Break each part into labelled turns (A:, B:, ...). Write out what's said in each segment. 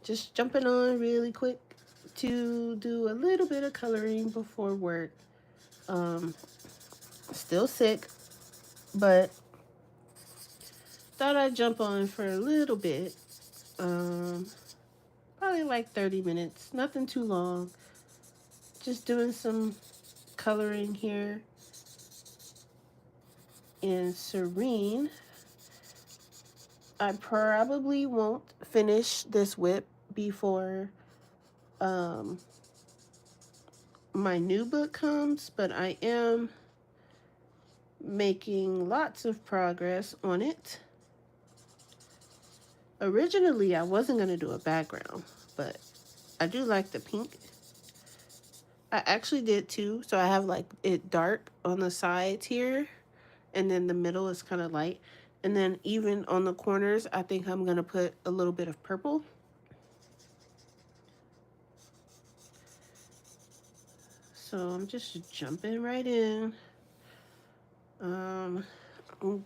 A: just jumping on really quick to do a little bit of coloring before work. Um, Still sick, but thought I'd jump on for a little bit. Um, Probably like 30 minutes, nothing too long. Just doing some coloring here in Serene. I probably won't finish this whip before um, my new book comes, but I am making lots of progress on it. Originally, I wasn't going to do a background, but I do like the pink. I actually did too, so I have like it dark on the sides here, and then the middle is kind of light. And then even on the corners, I think I'm going to put a little bit of purple. So I'm just jumping right in. I'll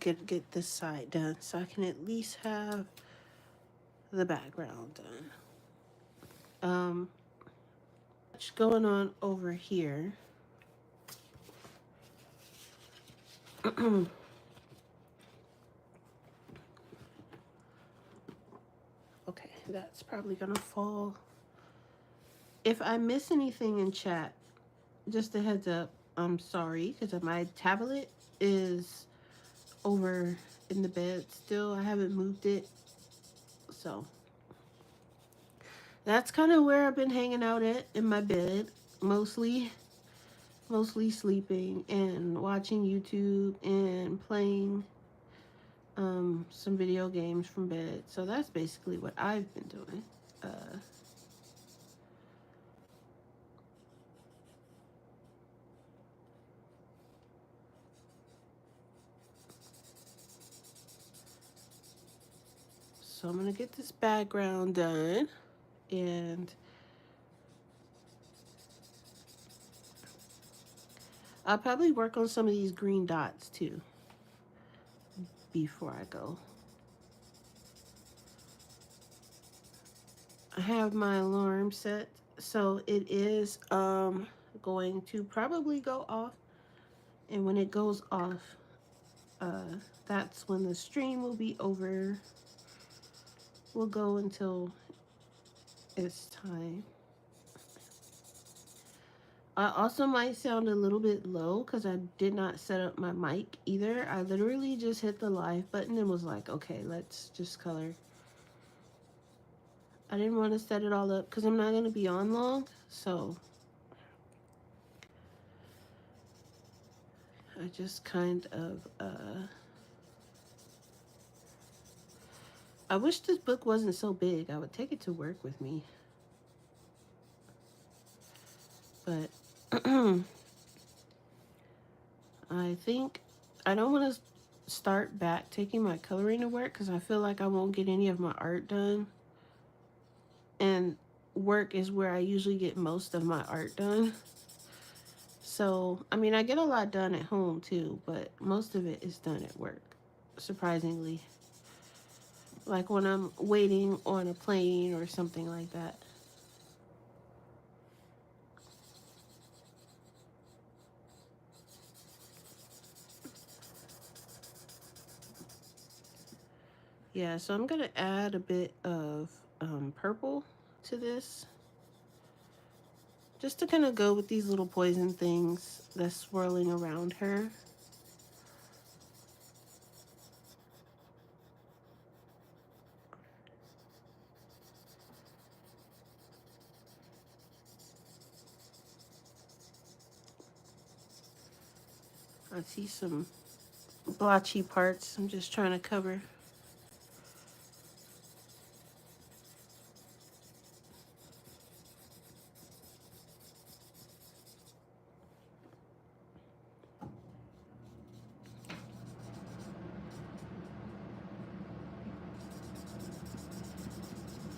A: get this side done so I can at least have the background done. What's going on over here? Okay, that's probably gonna fall. If I miss anything in chat, just a heads up, I'm sorry, because my tablet is over in the bed still. I haven't moved it. So that's kind of where I've been hanging out at, in my bed, mostly sleeping and watching YouTube and playing some video games from bed. So that's basically what I've been doing. So I'm gonna get this background done, and I'll probably work on some of these green dots too before I go. I have my alarm set, so it is going to probably go off, and when it goes off, that's when the stream will be over. We'll go until it's time. I also might sound a little bit low because I did not set up my mic either. I literally just hit the live button and was like, okay, let's just color. I didn't want to set it all up because I'm not going to be on long. So I just kind of, I wish this book wasn't so big. I would take it to work with me. But I think I don't want to start back taking my coloring to work because I feel like I won't get any of my art done. And work is where I usually get most of my art done. So, I mean, I get a lot done at home too, but most of it is done at work, surprisingly. Like when I'm waiting on a plane or something like that. Yeah, so I'm going to add a bit of purple to this. Just to kind of go with these little poison things that's swirling around her. I see some blotchy parts I'm just trying to cover.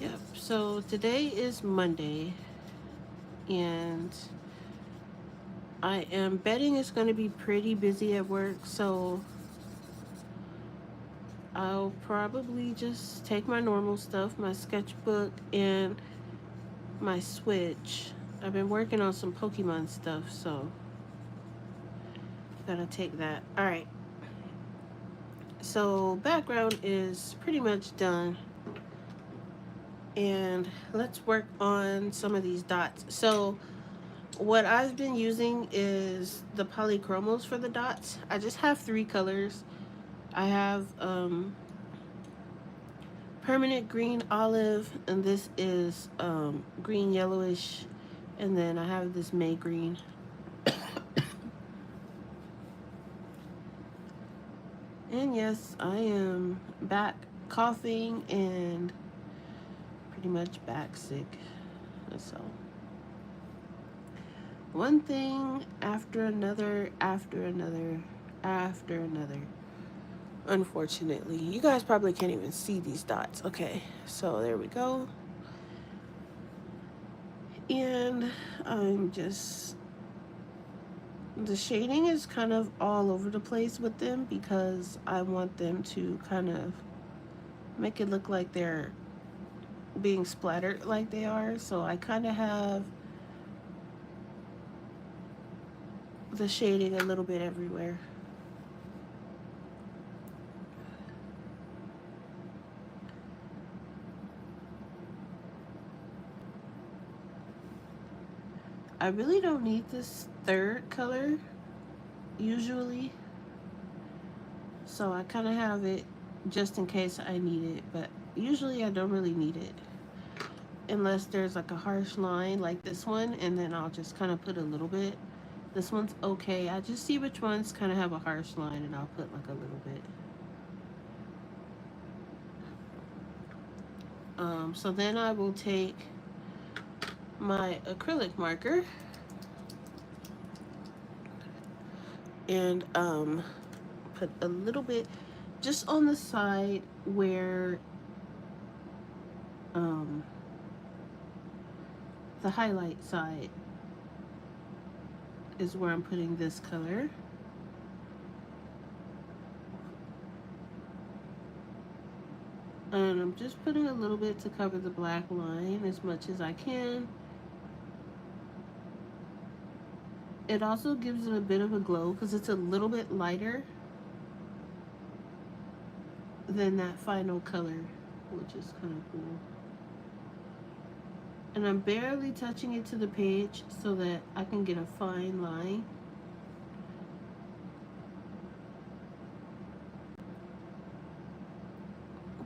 A: Yep, so today is Monday, and I am betting it's going to be pretty busy at work, so I'll probably just take my normal stuff, my sketchbook and my Switch. I've been working on some Pokemon stuff, so gotta take that. Alright, so background is pretty much done. And let's work on some of these dots. So what I've been using is the polychromos for the dots. I just have 3 colors. I have permanent green olive, and this is green yellowish, and then I have this May green. And yes, I am back coughing and pretty much back sick. So one thing after another, after another, after another. Unfortunately, you guys probably can't even see these dots. Okay, so there we go. And I'm just, the shading is kind of all over the place with them because I want them to kind of make it look like they're being splattered like they are. So I kind of have the shading a little bit everywhere. I really don't need this third color usually, so I kind of have it just in case I need it, but usually I don't really need it unless there's like a harsh line like this one, and then I'll just kind of put a little bit. This one's okay. I just see which ones kind of have a harsh line, and I'll put like a little bit. So then I will take my acrylic marker and put a little bit just on the side where the highlight side is where I'm putting this color. And I'm just putting a little bit to cover the black line as much as I can. It also gives it a bit of a glow because it's a little bit lighter than that final color, which is kind of cool. And I'm barely touching it to the page so that I can get a fine line.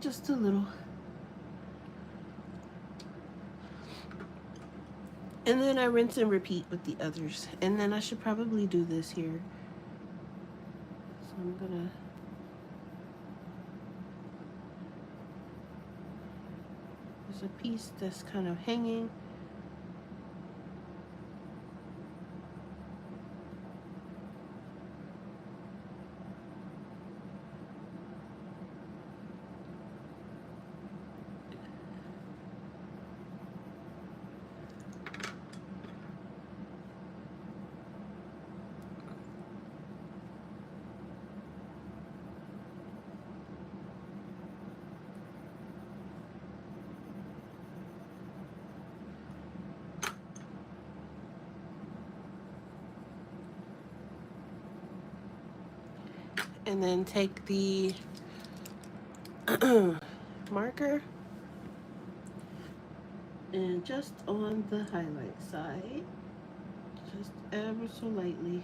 A: Just a little. And then I rinse and repeat with the others. And then I should probably do this here. So I'm gonna, there's a piece that's kind of hanging. And then take the marker and just on the highlight side, just ever so lightly,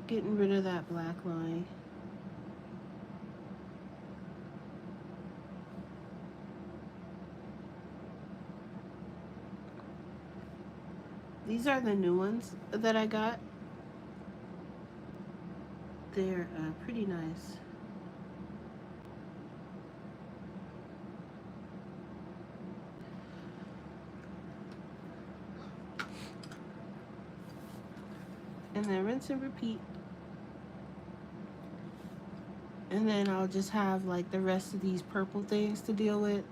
A: getting rid of that black line. These are the new ones that I got. They're pretty nice. And then rinse and repeat. And then I'll just have like the rest of these purple things to deal with.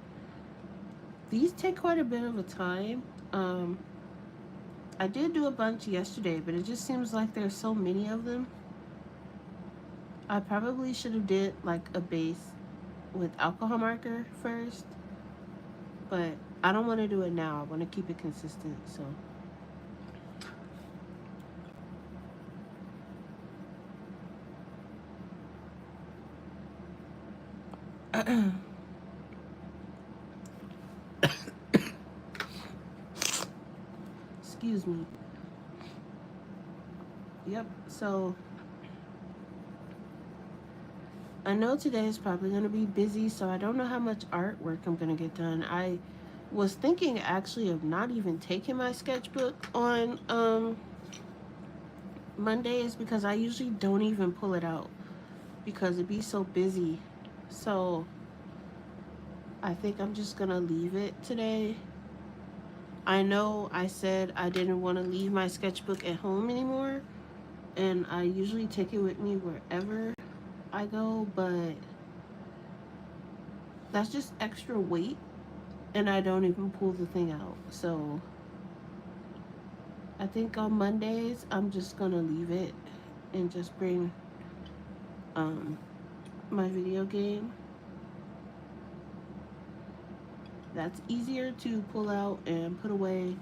A: These take quite a bit of a time. I did do a bunch yesterday, but it just seems like there's so many of them. I probably should have did like a base with alcohol marker first, but I don't want to do it now. I want to keep it consistent. So excuse me. Yep. So I know today is probably going to be busy, so I don't know how much artwork I'm going to get done. I was thinking actually of not even taking my sketchbook on Mondays because I usually don't even pull it out because it be so busy. So I think I'm just going to leave it today. I know I said I didn't want to leave my sketchbook at home anymore, and I usually take it with me wherever I go, but that's just extra weight, and I don't even pull the thing out. So I think on Mondays I'm just gonna leave it and just bring um my video game. That's easier to pull out and put away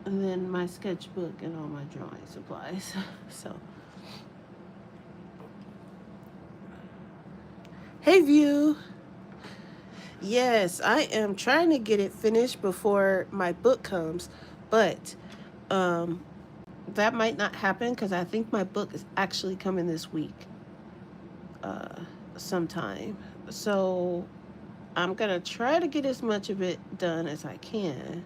A: than my sketchbook and all my drawing supplies. So hey view. Yes, I am trying to get it finished before my book comes, but um that might not happen because I think my book is actually coming this week, uh, sometime. So I'm gonna try to get as much of it done as I can.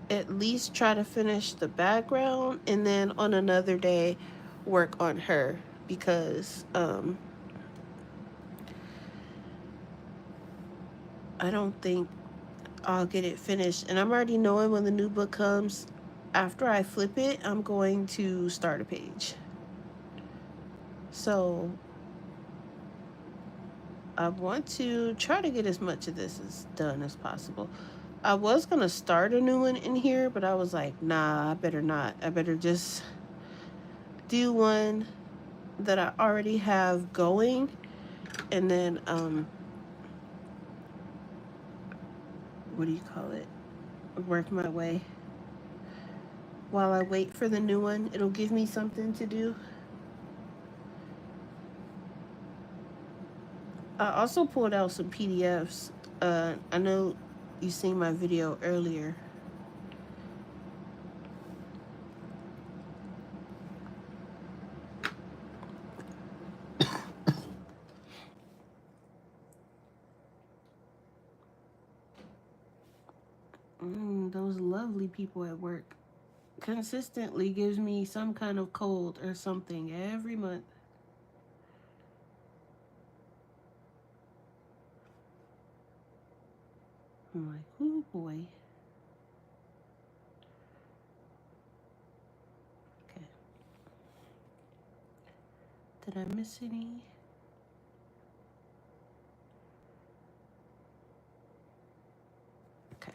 A: At least try to finish the background, and then on another day, work on her because I don't think I'll get it finished. And I'm already knowing when the new book comes. After I flip it, I'm going to start a page. So I want to try to get as much of this as done as possible. I was gonna start a new one in here, but I was like, nah, I better not. I better just do one that I already have going, and then what do you call it? Work my way while I wait for the new one. It'll give me something to do. I also pulled out some PDFs. I know you seen my video earlier. Those lovely people at work consistently gives me some kind of cold or something every month. I'm like, oh boy. Okay. Did I miss any? Okay.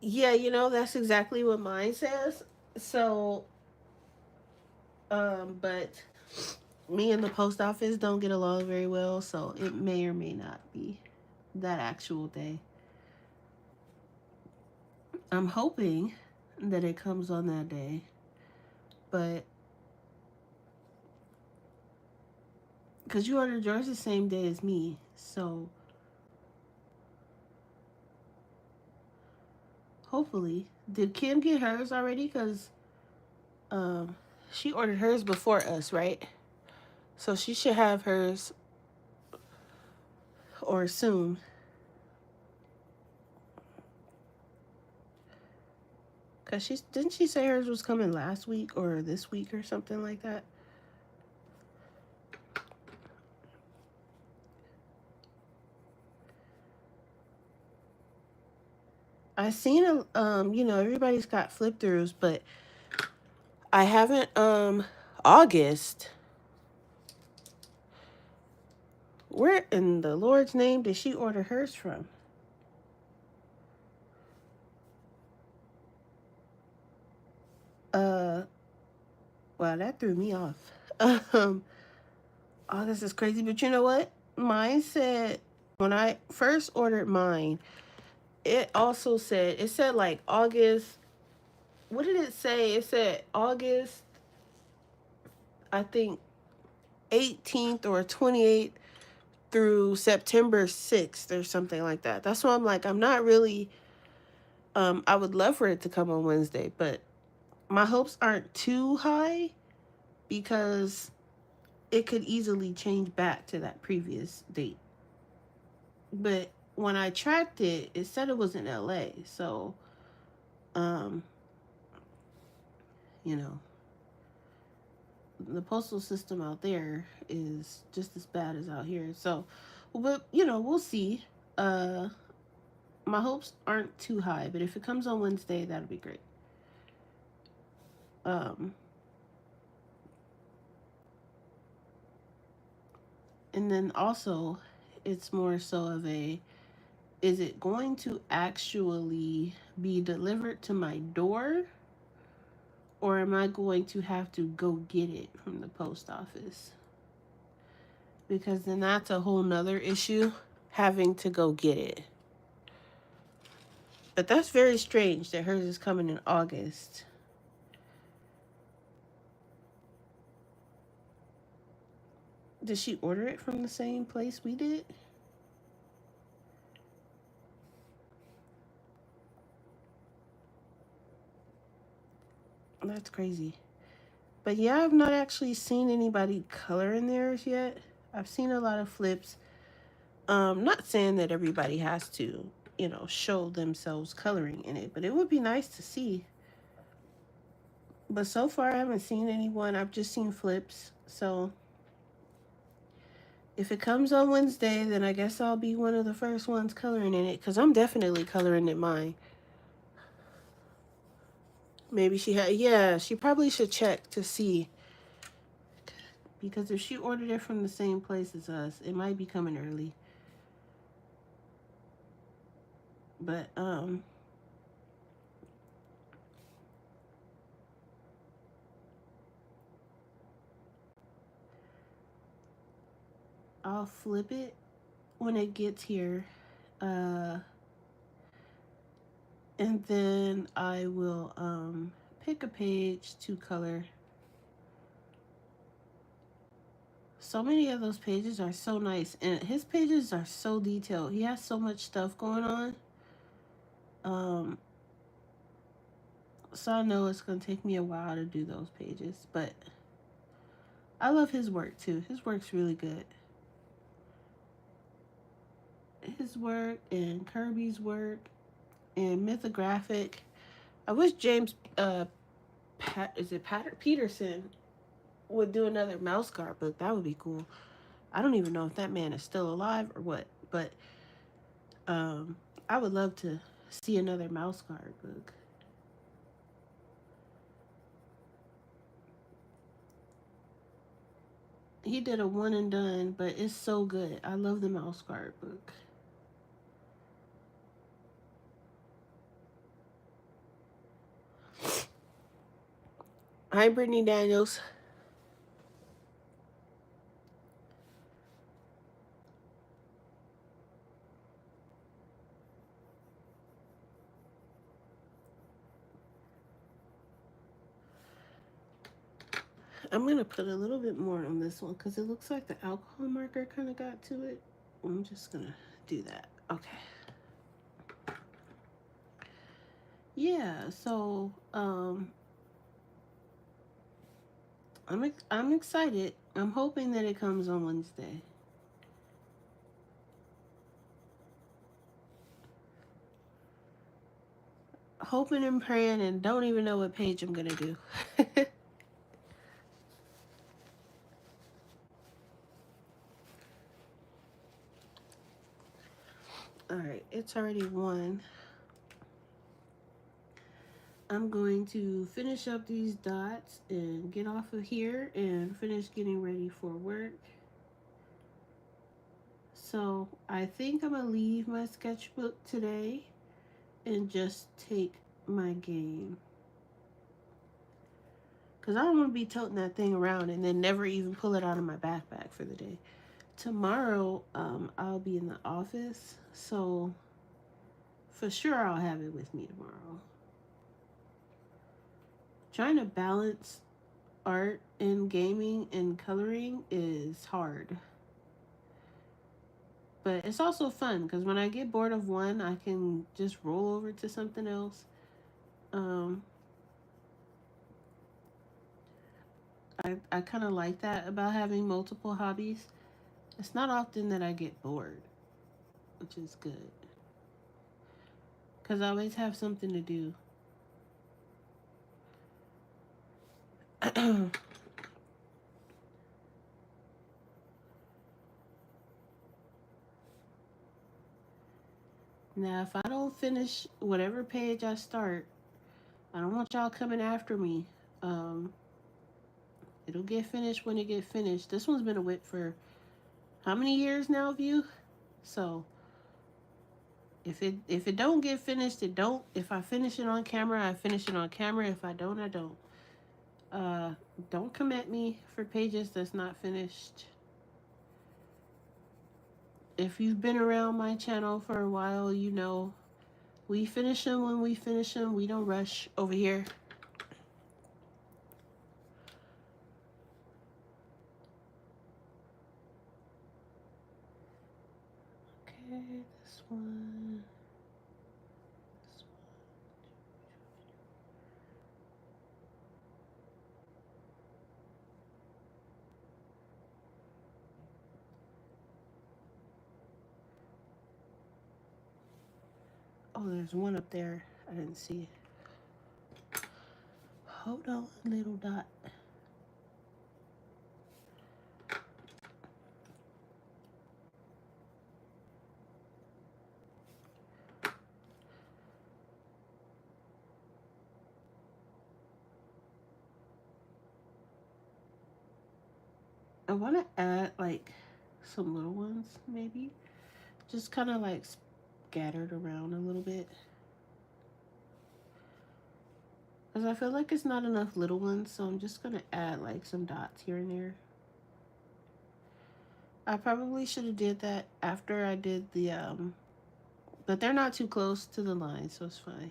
A: Yeah, that's exactly what mine says. So, but me and the post office don't get along very well, so it may or may not be that actual day. I'm hoping that it comes on that day, but because you ordered yours the same day as me, so hopefully. Did Kim get hers already? Because um, she ordered hers before us, right? So she should have hers or soon. Cause she didn't she say hers was coming last week or this week or something like that. I seen everybody's got flip throughs, but I haven't August. Where in the Lord's name did she order hers from? Uh, wow, that threw me off. Um, oh, this is crazy. But you know what? Mine said when I first ordered mine, it also said it said like August. What did it say? It said August, I think 18th or 28th through September 6th or something like that. That's why I'm like, I'm not really. I would love for it to come on Wednesday, but my hopes aren't too high because it could easily change back to that previous date. But when I tracked it, it said it was in LA. So, um, you know, the postal system out there is just as bad as out here. So, but we'll see. Uh, my hopes aren't too high, but if it comes on Wednesday, that'll be great. Um, and then also, it's more so of a, is it going to actually be delivered to my door, or am I going to have to go get it from the post office? Because then that's a whole nother issue, having to go get it. But that's very strange that hers is coming in August. Did she order it from the same place we did? That's crazy. But yeah, I've not actually seen anybody color in theirs yet. I've seen a lot of flips. Not saying that everybody has to, show themselves coloring in it, but it would be nice to see. But so far, I haven't seen anyone. I've just seen flips. So if it comes on Wednesday, then I guess I'll be one of the first ones coloring in it because I'm definitely coloring in mine. Maybe yeah, she probably should check to see because if she ordered it from the same place as us, it might be coming early. But I'll flip it when it gets here. Uh, and then I will pick a page to color. So many of those pages are so nice, and his pages are so detailed. He has so much stuff going on. Um, so I know it's gonna take me a while to do those pages, but I love his work too. His work's really good. His work and Kirby's work and Mythographic. I wish James is it Peterson would do another mouse guard book. That would be cool. I don't even know if that man is still alive or what, but um, I would love to see another mouse guard book. He did a one and done, but it's so good. I love the mouse guard book. Hi, Brittany Daniels. I'm gonna put a little bit more on this one because it looks like the alcohol marker kind of got to it. I'm just gonna do that. Okay. Yeah. So I'm excited. I'm hoping that it comes on Wednesday. Hoping and praying, and don't even know what page I'm gonna do. All right, it's already 1. I'm going to finish up these dots and get off of here and finish getting ready for work. So I think I'm gonna leave my sketchbook today and just take my game. Because I don't want to be toting that thing around and then never even pull it out of my backpack for the day. Tomorrow, I'll be in the office, so for sure I'll have it with me tomorrow. Trying to balance art and gaming and coloring is hard. But it's also fun because when I get bored of one, I can just roll over to something else. Um, I kind of like that about having multiple hobbies. It's not often that I get bored, which is good because I always have something to do. Now, if I don't finish whatever page I start, I don't want y'all coming after me. Um, it'll get finished when it get finished. This one's been a whip for how many years now, View? So if it don't get finished, it don't. If I finish it on camera, I finish it on camera. If I don't, I don't. Uh, don't come at me for pages that's not finished. If you've been around my channel for a while, you know we finish them when we finish them. We don't rush over here. Okay, this one. This one. Oh, there's one up there. I didn't see it. Hold on, little dot. I want to add like some little ones, maybe. Just kind of like scattered around a little bit. Because I feel like it's not enough little ones, so I'm just going to add like some dots here and there. I probably should have did that after I did but they're not too close to the line, so it's fine.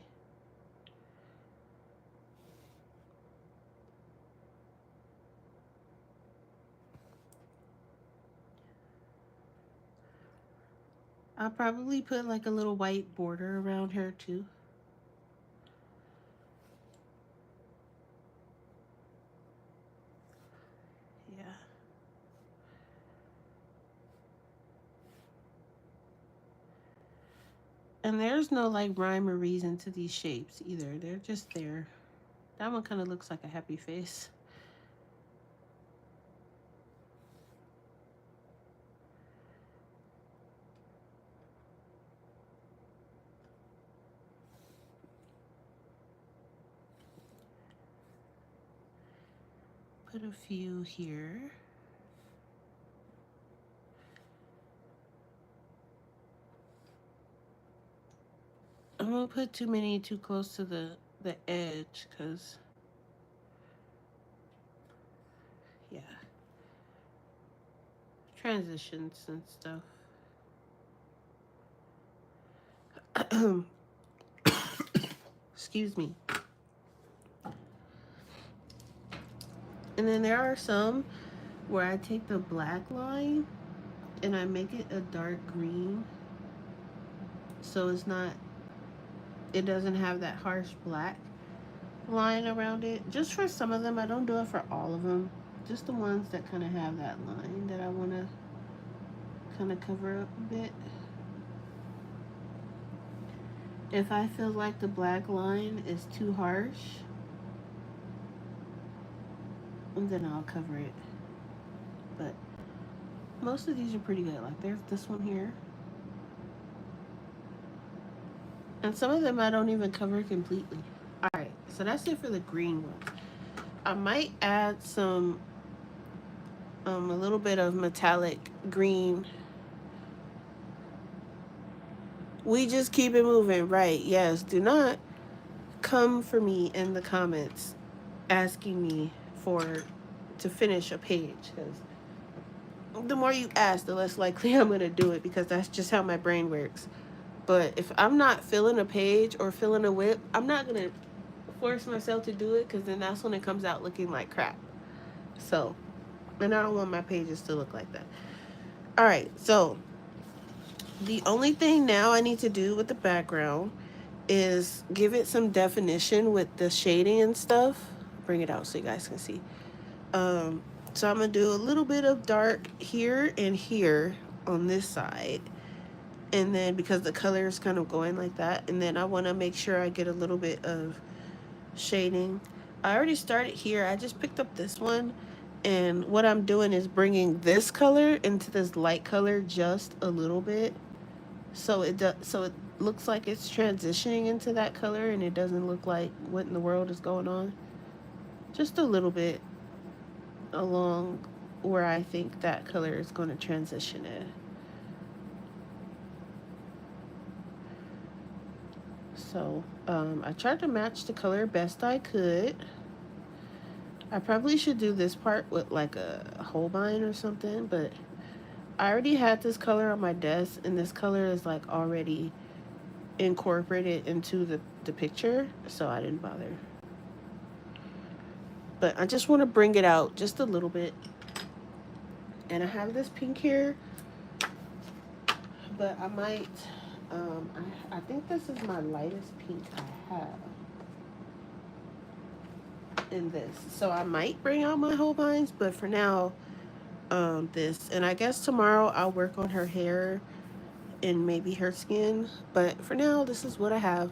A: I'll probably put like a little white border around her too. Yeah. And there's no like rhyme or reason to these shapes either. They're just there. That one kind of looks like a happy face. Put a few here. I won't put too many too close to the edge because yeah, transitions and stuff. Excuse me. And then there are some where I take the black line and I make it a dark green, so it doesn't have that harsh black line around it. Just for some of them, I don't do it for all of them. Just the ones that kind of have that line that I want to kind of cover up a bit. If I feel like the black line is too harsh, then I'll cover it. But most of these are pretty good. Like there's this one here. And some of them I don't even cover completely. Alright, so that's it for the green one. I might add a little bit of metallic green. We just keep it moving, right? Yes, do not come for me in the comments asking me for to finish a page, because the more you ask, the less likely I'm gonna do it, because that's just how my brain works. But if I'm not filling a page or filling a whip, I'm not gonna force myself to do it, because then that's when it comes out looking like crap. So, and I don't want my pages to look like that. All right, so the only thing now I need to do with the background is give it some definition with the shading and stuff. Bring it out so you guys can see. Um, so I'm gonna do a little bit of dark here and here on this side. And then because the color is kind of going like that, and then I want to make sure I get a little bit of shading. I already started here. I just picked up this one, and what I'm doing is bringing this color into this light color just a little bit, so it looks like it's transitioning into that color, and it doesn't look like what in the world is going on. Just a little bit along where I think that color is going to transition in. So I tried to match the color best I could. I probably should do this part with like a Holbein or something, but I already had this color on my desk, and this color is like already incorporated into the picture, so I didn't bother. But I just want to bring it out just a little bit. And I have this pink here, but I might, I think this is my lightest pink I have in this. So I might bring out my Holbeins, but for now, this. And I guess tomorrow I'll work on her hair and maybe her skin. But for now, this is what I have.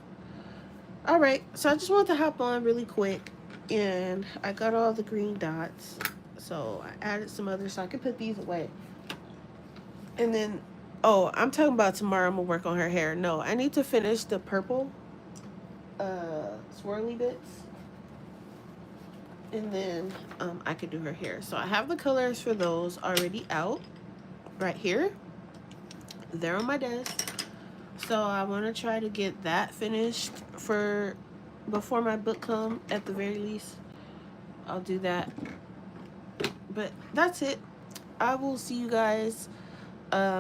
A: All right, so I just want to hop on really quick, and I got all the green dots. So I added some others so I could put these away. And then, oh, I'm talking about tomorrow I'm gonna work on her hair. No, I need to finish the purple swirly bits. And then I could do her hair. So I have the colors for those already out right here. They're on my desk. So I want to try to get that finished for before my book come, at the very least. I'll do that. But that's it. I will see you guys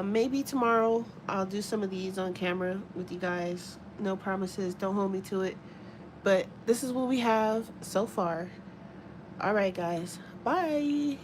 A: maybe tomorrow. I'll do some of these on camera with you guys. No promises. Don't hold me to it. But this is what we have so far. All right, guys. Bye.